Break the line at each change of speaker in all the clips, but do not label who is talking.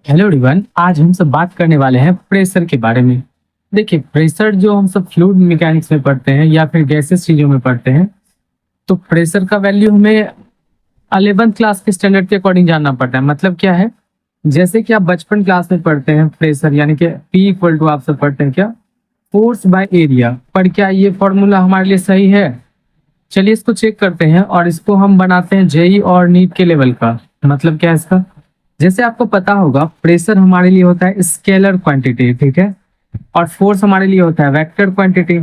Hello everyone. आज हम सब बात करने वाले हैं प्रेशर के बारे में। देखिए, प्रेशर जो हम सब फ्लूइड मैकेनिक्स में पढ़ते हैं या फिर गैसेस चीजों में पढ़ते हैं, तो प्रेशर का वैल्यू हमें 11th क्लास के स्टैंडर्ड के अकॉर्डिंग जानना पड़ता है। मतलब क्या है, जैसे कि आप बचपन क्लास में पढ़ते हैं प्रेशर यानी कि P इक्वल टू आप सब पढ़ते हैं क्या, फोर्स बाय एरिया। पर क्या ये फॉर्मूला हमारे लिए सही है? चलिए इसको चेक करते हैं और इसको हम बनाते हैं जेई और नीट के लेवल का। मतलब क्या है इसका, जैसे आपको पता होगा प्रेशर हमारे लिए होता है स्केलर क्वांटिटी, ठीक है, और फोर्स हमारे लिए होता है वेक्टर क्वांटिटी,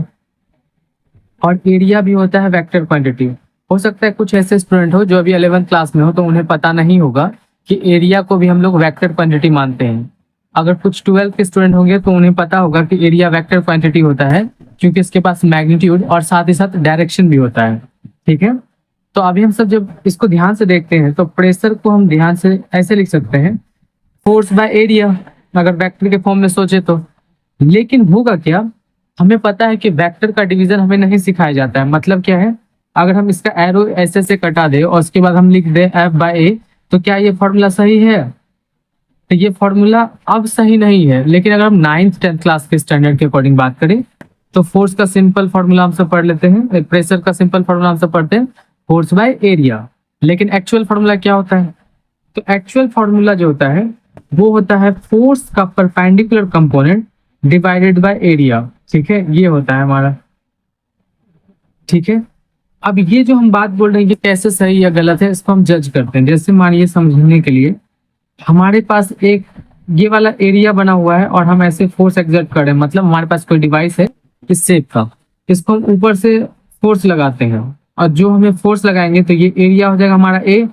और एरिया भी होता है वेक्टर क्वांटिटी। हो सकता है कुछ ऐसे स्टूडेंट हो जो अभी 11th क्लास में हो तो उन्हें पता नहीं होगा कि एरिया को भी हम लोग वेक्टर क्वांटिटी मानते हैं। अगर कुछ 12th के स्टूडेंट होंगे तो उन्हें पता होगा कि एरिया वेक्टर क्वांटिटी होता है, क्योंकि इसके पास मैग्नीट्यूड और साथ ही साथ डायरेक्शन भी होता है। ठीक है, तो अभी हम सब जब इसको ध्यान से देखते हैं तो प्रेशर को हम ध्यान से ऐसे लिख सकते हैं, फोर्स बाय एरिया, अगर वेक्टर के फॉर्म में सोचे तो। लेकिन होगा क्या, हमें पता है कि वेक्टर का डिवीजन हमें नहीं सिखाया जाता है। मतलब क्या है, अगर हम इसका एरो ऐसे से कटा दे और उसके बाद हम लिख दे एफ बाय ए, तो क्या ये फॉर्मूला सही है? तो ये फॉर्मूला अब सही नहीं है। लेकिन अगर हम 9th 10th क्लास के स्टैंडर्ड के अकॉर्डिंग बात करें तो फोर्स का सिंपल फॉर्मूला हम सब पढ़ लेते हैं, प्रेशर का सिंपल फॉर्मूला हम सब पढ़ते हैं फोर्स बाय एरिया। लेकिन एक्चुअल फॉर्मूला क्या होता है? तो एक्चुअल फॉर्मूला जो होता है वो होता है फोर्स का perpendicular component divided by area. ठीक है, ये होता है हमारा। ठीक है, अब ये जो हम बात बोल रहे हैं ये कैसे सही या गलत है, इसको हम जज करते हैं। जैसे मानिए समझने के लिए, हमारे पास एक ये वाला एरिया बना हुआ है और हम ऐसे फोर्स एक्सर्ट कर रहे हैं। मतलब हमारे पास कोई डिवाइस है इस शेप का, इसको हम ऊपर से फोर्स लगाते हैं, और जो हमें फोर्स लगाएंगे तो ये एरिया हो जाएगा हमारा ए,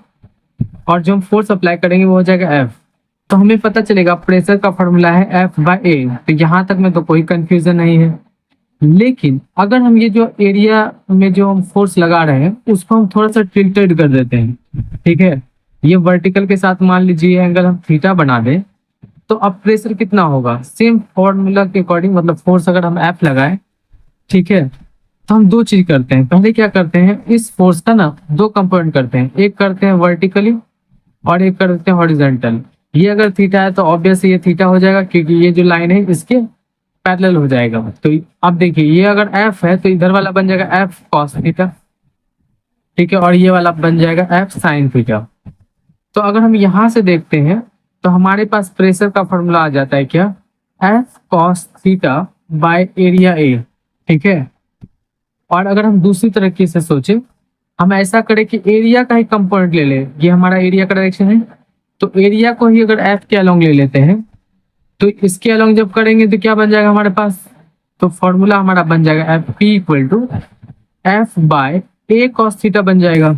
और जो हम फोर्स अप्लाई करेंगे वो हो जाएगा एफ। तो हमें पता चलेगा प्रेशर का फॉर्मूला है एफ बाय ए। तो यहाँ तक में तो कोई कंफ्यूजन नहीं है। लेकिन अगर हम ये जो एरिया में जो हम फोर्स लगा रहे हैं उसको हम थोड़ा सा टिल्टेड कर देते हैं, ठीक है, ये वर्टिकल के साथ मान लीजिए एंगल हम थीटा बना दें, तो अब प्रेशर कितना होगा सेम फॉर्मूला के अकॉर्डिंग। मतलब फोर्स अगर हम एफ लगाए, ठीक है, तो हम दो चीज करते हैं। पहले क्या करते हैं, इस फोर्स का ना दो कंपोनेंट करते हैं, एक करते हैं वर्टिकली और एक करते हैं हॉरिजॉन्टल। ये अगर थीटा है तो ऑब्वियसली ये थीटा हो जाएगा, क्योंकि ये जो लाइन है इसके पैरेलल हो जाएगा। तो अब देखिए, ये अगर एफ है तो इधर वाला बन जाएगा एफ कॉस थीटा, ठीक है, और ये वाला बन जाएगा एफ साइन थीटा। तो अगर हम यहां से देखते हैं तो हमारे पास प्रेशर का फॉर्मूला आ जाता है क्या, F cos theta by area A. ठीक है, और अगर हम दूसरी तरीके से सोचे, हम ऐसा करें कि एरिया का ही कंपोनेंट ले ले, ये हमारा एरिया का डायरेक्शन है, तो एरिया को ही अगर एफ के अलोंग ले लेते हैं तो इसके अलोंग जब करेंगे तो क्या बन जाएगा हमारे पास, तो फॉर्मूला हमारा बन जाएगा F P equal to F by A cos theta बन जाएगा।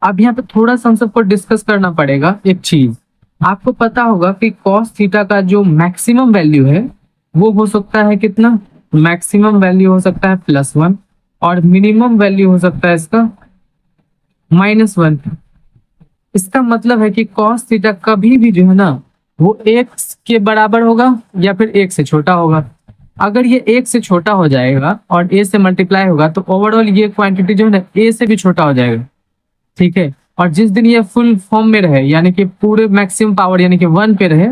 अब यहाँ पे थोड़ा सा हम सबको डिस्कस करना पड़ेगा एक चीज। आपको पता होगा कि कॉस थीटा का जो मैक्सिमम वैल्यू है वो हो सकता है कितना, मैक्सिमम वैल्यू हो सकता है +1 और मिनिमम वैल्यू हो सकता है इसका -1। इसका मतलब है कि कॉस थीटा कभी भी जो है ना वो 1 के बराबर होगा या फिर 1 से छोटा होगा। अगर ये 1 से छोटा हो जाएगा और a से मल्टीप्लाई होगा तो ओवरऑल ये क्वांटिटी जो है ना a से भी छोटा हो जाएगा। ठीक है, और जिस दिन ये फुल फॉर्म में रहे यानी कि पूरे मैक्सिमम पावर यानी कि 1 पे रहे,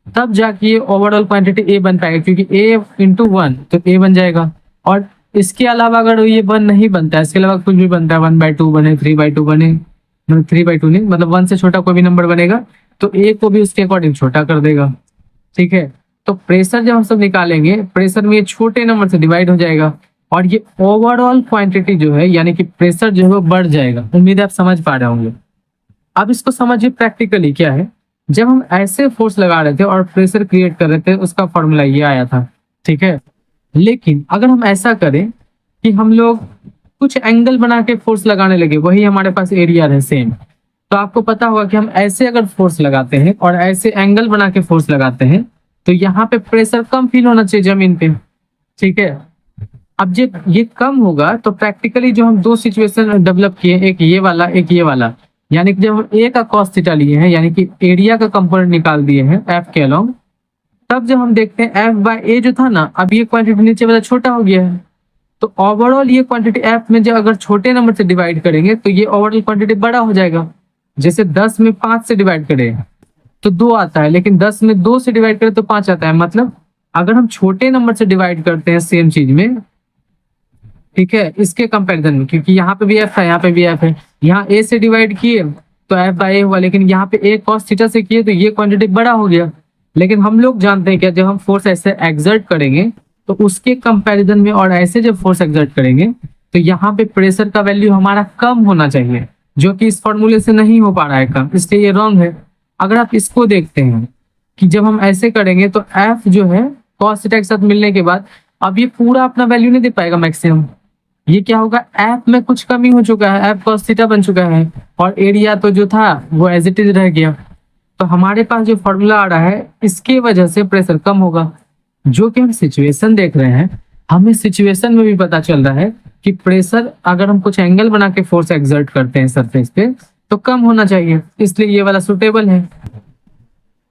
तब जाके ये ओवरऑल क्वांटिटी a बन पाएगा, क्योंकि a इंटू 1 तो a बन जाएगा। और इसके अलावा अगर ये 1 नहीं बनता है, इसके अलावा कुछ भी बनता है, 1/2 बने, 3/2 बने, 3/2 नहीं, मतलब 1 से छोटा कोई भी नंबर बनेगा तो a को भी उसके अकॉर्डिंग छोटा कर देगा। ठीक है, तो प्रेशर जब हम सब निकालेंगे, प्रेशर में ये छोटे नंबर से डिवाइड हो जाएगा और ये ओवरऑल क्वांटिटी जो है यानी कि प्रेशर जो है वो बढ़ जाएगा। उम्मीद है आप समझ पा रहे होंगे। अब इसको समझिए प्रैक्टिकली क्या है। जब हम ऐसे फोर्स लगा रहे थे और प्रेशर क्रिएट कर रहे थे, उसका फॉर्मूला ये आया था। ठीक है, लेकिन अगर हम ऐसा करें कि हम लोग कुछ एंगल बना के फोर्स लगाने लगे, वही हमारे पास एरिया है सेम, तो आपको पता होगा कि हम ऐसे अगर फोर्स लगाते हैं और ऐसे एंगल बना के फोर्स लगाते हैं तो यहाँ पे प्रेशर कम फील होना चाहिए जमीन पे। ठीक है, अब जब ये कम होगा तो प्रैक्टिकली जो हम दो सिचुएशन डेवलप किए, एक ये वाला एक ये वाला, यानी कि जब हम ए का कॉस थीटा लिए हैं यानी कि एरिया का कंपोनेंट निकाल दिए हैं एफ के अलोंग, तब जब हम देखते हैं एफ बाय ए जो था ना, अब ये क्वांटिटी नीचे वाला छोटा हो गया है। तो ओवरऑल ये क्वांटिटी एफ में जब अगर छोटे नंबर से डिवाइड करेंगे तो ये ओवरऑल क्वांटिटी बड़ा हो जाएगा। जैसे 10 में 5 से डिवाइड करें तो 2 आता है, लेकिन 10 में 2 से डिवाइड करें तो 5 आता है। मतलब अगर हम छोटे नंबर से डिवाइड करते हैं सेम चीज में, ठीक है, इसके कंपैरिजन में, क्योंकि यहाँ पे भी एफ है, यहाँ पे भी एफ है, यहाँ ए से डिवाइड किए तो एफ बाई ए हुआ, लेकिन यहाँ पे ए कॉस थीटा से किए तो ये क्वांटिटी बड़ा हो गया। लेकिन हम लोग जानते हैं क्या, जब हम फोर्स ऐसे एक्सर्ट करेंगे तो उसके कंपैरिजन में और ऐसे जब फोर्स एक्सर्ट करेंगे तो यहाँ पे प्रेशर का वैल्यू हमारा कम होना चाहिए, जो कि इस फॉर्मूले से नहीं हो पा रहा है कम, इसलिए ये रॉन्ग है। अगर आप इसको देखते हैं कि जब हम ऐसे करेंगे तो एफ जो है कॉस थीटा के साथ मिलने के बाद अब ये पूरा अपना वैल्यू नहीं दे पाएगा मैक्सिमम। ये क्या होगा, एफ में कुछ कमी हो चुका है, एफ कॉस थीटा बन चुका है और एरिया तो जो था वो एज इट इज रह गया। तो हमारे पास जो फॉर्मूला आ रहा है इसके वजह से प्रेशर कम होगा। जो कि हम सिचुएशन देख रहे हैं, हमें सिचुएशन में भी पता चल रहा है कि प्रेशर अगर हम कुछ एंगल बना के फोर्स एक्सर्ट करते हैं सरफेस पे तो कम होना चाहिए, इसलिए ये वाला सुटेबल है।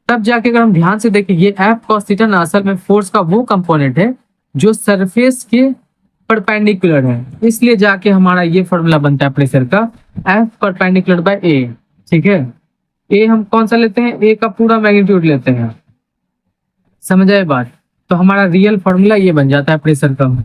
तब जाके अगर हम ध्यान से देखें, ये एफ कॉस थीटा ना असल में फोर्स का वो कंपोनेंट है जो सरफेस के परपेंडिकुलर है, इसलिए जाके हमारा ये फॉर्मूला बनता है प्रेशर का, एफ परपेंडिकुलर बाय ए। ठीक है, ए हम कौन सा लेते हैं, ए का पूरा मैग्नीट्यूड लेते हैं, समझ आए बात। तो हमारा रियल फॉर्मूला ये बन जाता है प्रेशर का।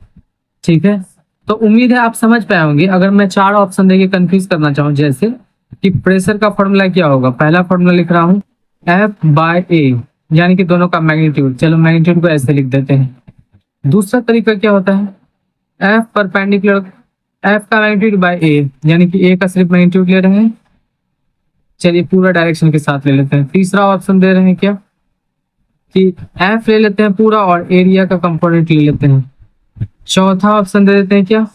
ठीक है, तो उम्मीद है आप समझ पाए होंगे। अगर मैं 4 ऑप्शन देके कंफ्यूज करना चाहूँ, जैसे कि प्रेशर का फॉर्मूला क्या होगा, पहला फॉर्मूला लिख रहा हूँ एफ बाय ए, यानी कि दोनों का मैग्नीट्यूड, चलो मैग्नीट्यूड को ऐसे लिख देते हैं। दूसरा तरीका क्या होता है, एफ परपेंडिकुलर, एफ का मैग्नीट्यूड बाय ए, यानी कि ए का सिर्फ मैग्नीट्यूड ले रहे हैं, चलिए पूरा डायरेक्शन के साथ ले लेते हैं। तीसरा ऑप्शन दे रहे हैं क्या कि एफ ले लेते हैं पूरा और एरिया का कंपोनेंट ले लेते हैं। चौथा ऑप्शन दे देते हैं क्या,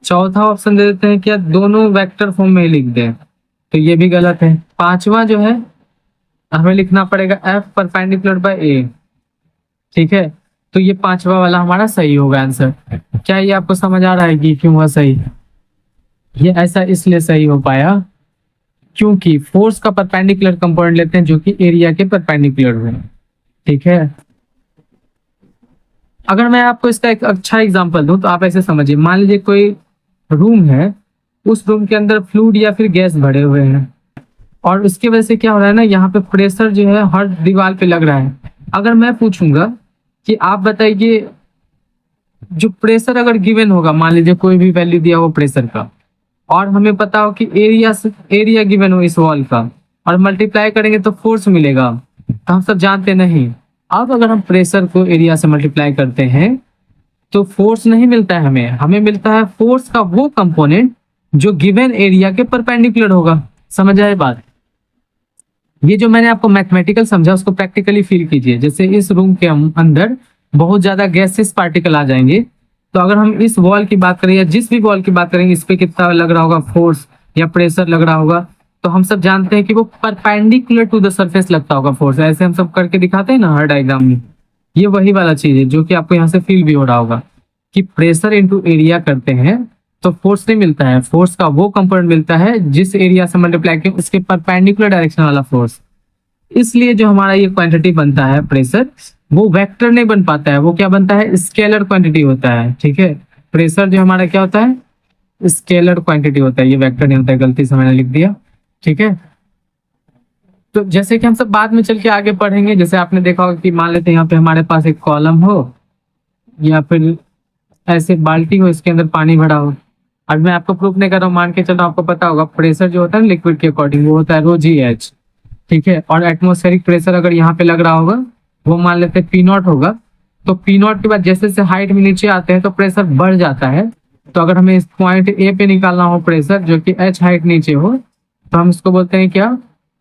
चौथा ऑप्शन दे देते हैं क्या, दोनों वेक्टर फॉर्म में ही लिख दें, तो ये भी गलत है। पांचवा जो है हमें लिखना पड़ेगा एफ परपेंडिकुलर बाय ए। ठीक है, तो ये पांचवा वाला हमारा सही होगा आंसर। क्या ये आपको समझ आ रहा है कि क्यों हुआ सही? ये ऐसा इसलिए सही हो पाया क्योंकि फोर्स का परपेंडिकुलर कंपोनेंट लेते हैं जो कि एरिया के परपेंडिकुलर है। ठीक है, अगर मैं आपको इसका एक अच्छा एग्जांपल दूं तो आप ऐसे समझिए, मान लीजिए कोई रूम है, उस रूम के अंदर फ्लूइड या फिर गैस भरे हुए हैं और उसकी वजह से क्या हो रहा है ना, यहाँ पे प्रेशर जो है हर दीवार पे लग रहा है। अगर मैं पूछूंगा कि आप बताइए जो प्रेशर अगर गिवन होगा, मान लीजिए कोई भी वैल्यू दिया हो प्रेशर का और हमें पता हो कि एरिया गिवन हो इस वॉल का और मल्टीप्लाई करेंगे तो फोर्स मिलेगा, तो हम सब जानते नहीं। अब अगर हम प्रेशर को एरिया से मल्टीप्लाई करते हैं तो फोर्स नहीं मिलता है हमें, हमें मिलता है फोर्स का वो कंपोनेंट जो गिवन एरिया के परपेंडिकुलर होगा। समझ आए बात? ये जो मैंने आपको मैथमेटिकल समझा उसको प्रैक्टिकली फील कीजिए। जैसे इस रूम के अंदर बहुत ज्यादा गैसेस पार्टिकल आ जाएंगे, तो अगर हम इस वॉल की बात करें या जिस भी वॉल की बात करेंगे, इस पे कितना लग रहा होगा फोर्स या प्रेशर लग रहा होगा, तो हम सब जानते हैं कि वो परपेंडिकुलर टू द सरफेस लगता होगा फोर्स। ऐसे हम सब करके दिखाते हैं ना हर डायग्राम में। ये वही वाला चीज है जो कि आपको यहाँ से फील भी हो रहा होगा कि प्रेशर इंटू एरिया करते हैं तो फोर्स नहीं मिलता है, फोर्स का वो कंपोनेंट मिलता है जिस एरिया से मल्टीप्लाई किया उसके परपेंडिकुलर डायरेक्शन वाला फोर्स। इसलिए जो हमारा ये क्वांटिटी बनता है प्रेशर, वो वेक्टर नहीं बन पाता है, वो क्या बनता है, स्केलर क्वांटिटी होता है। ठीक है, प्रेशर जो हमारा क्या होता है, स्केलर क्वांटिटी होता है, ये वेक्टर नहीं होता है, गलती से मैंने लिख दिया। ठीक है, तो जैसे कि हम सब बाद में चल के आगे पढ़ेंगे, जैसे आपने देखा होगा कि मान लेते हैं यहाँ पे हमारे पास एक कॉलम हो या फिर ऐसे बाल्टी हो, इसके अंदर पानी भरा हो। अब मैं आपको प्रूफ नहीं कर रहा हूँ, मान के चलो आपको पता होगा प्रेशर जो होता है लिक्विड के अकॉर्डिंग वो होता है रो जी एच। ठीक है, और एटमॉस्फेरिक प्रेशर अगर यहाँ पे लग रहा होगा वो मान लेते हैं पी नॉट होगा, तो पी नॉट के बाद जैसे जैसे हाइट में नीचे आते हैं तो प्रेशर बढ़ जाता है। तो अगर हमें इस पॉइंट ए पे निकालना हो प्रेशर जो कि एच हाइट नीचे हो, तो हम इसको बोलते हैं क्या,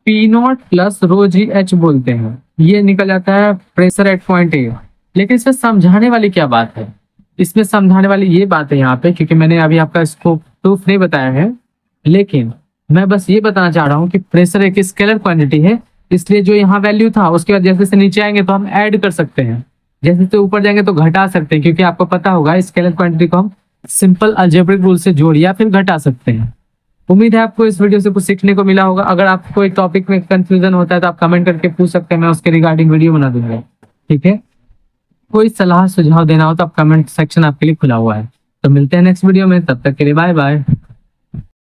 P not plus row ji H बोलते हैं। ये निकल जाता है प्रेशर एट पॉइंट ए। लेकिन इसमें समझाने वाली क्या बात है, इसमें समझाने वाली ये बात है यहाँ पे, क्योंकि मैंने अभी आपका इसको प्रूफ नहीं बताया है, लेकिन मैं बस ये बताना चाह रहा हूँ कि प्रेशर एक स्केलर क्वांटिटी है, इसलिए जो यहाँ वैल्यू था उसके बाद जैसे से नीचे आएंगे तो हम ऐड कर सकते हैं, जैसे से ऊपर जाएंगे तो घटा सकते हैं, क्योंकि आपको पता होगा स्केलर क्वांटिटी को हम सिंपल अलजेब्रिक रूल से जोड़ या फिर घटा सकते हैं। उम्मीद है आपको इस वीडियो से कुछ सीखने को मिला होगा। अगर आपको कोई टॉपिक में कंफ्यूजन होता है तो आप कमेंट करके पूछ सकते हैं, मैं उसके रिगार्डिंग वीडियो बना दूंगा। ठीक है, कोई सलाह सुझाव देना हो तो आप कमेंट सेक्शन आपके लिए खुला हुआ है। तो मिलते हैं नेक्स्ट वीडियो में, तब तक के लिए बाय बाय।